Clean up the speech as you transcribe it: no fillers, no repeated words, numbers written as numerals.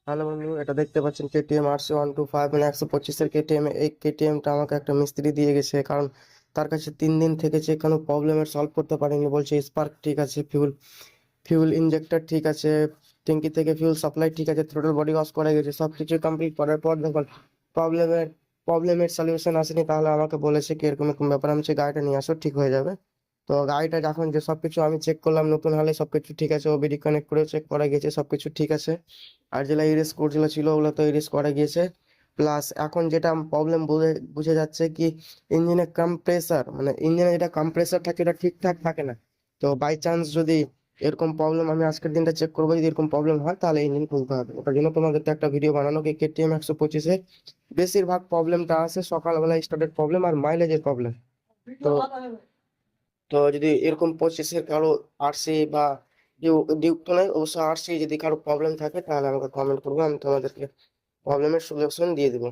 Hello বন্ধু, এটা দেখতে পাচ্ছেন কেটিএম RC 125, মানে 125-এর কেটিএম। এই কেটিএমটা আমাকে একটা মিস্ত্রি দিয়ে গেছে, কারণ তার কাছে 3 দিন থেকেছে, কোনো প্রবলেমের সলভ করতে পারেনি। বলছে স্পার্ক ঠিক আছে, ফিউল ইনজেক্টর ঠিক আছে, ট্যাঙ্কি থেকে ফিউল সাপ্লাই ঠিক আছে, থ্রোটল বডি ওয়াশ করা গেছে, সব কিছু কমপ্লিট করার পর যখন প্রবলেমের প্রবলেমের সলিউশন আসেনি, তাহলে আমাকে বলেছে কি এরকম এরকম ব্যাপার। আমি সে গাড়িটা নিয়ে আসো, ঠিক হয়ে যাবে। তো গাড়িটা এখন যে সবকিছু আমি চেক করলাম, নতুন হলে সবকিছু ঠিক আছে, ওবিডি কানেক্ট করে চেক করা গেছে, সবকিছু ঠিক আছে। আর যেগুলো ইরেজ কোডগুলো ছিল ওগুলো তো ইরেজ করা গিয়েছে। প্লাস এখন যেটা প্রবলেম বুঝে যাচ্ছে কি, ইঞ্জিনের কম্প্রেসার, মানে ইঞ্জিনে যেটা কম্প্রেসার থাকে এটা ঠিকঠাক থাকে না। তো বাই চান্স যদি এরকম প্রবলেম, আমি আজকের দিনটা চেক করবো, যদি এরকম প্রবলেম হয় তাহলে ইঞ্জিন খুলতে হবে। ওটার জন্য তোমাদেরকে একটা ভিডিও বানানো, কি কেটিএম 125-এ বেশিরভাগ প্রবলেমটা আসে সকালবেলা স্টার্টের প্রবলেম আর মাইলেজের প্রবলেম। তো তো যদি এরকম 25-এর কারো আরসি বা ডিউক তো নাই, অবশ্য আরসি যদি কারো প্রবলেম থাকে তাহলে আমাকে কমেন্ট করবো, আমি তোমাদেরকে প্রবলেমের সলিউশন দিয়ে দেবো।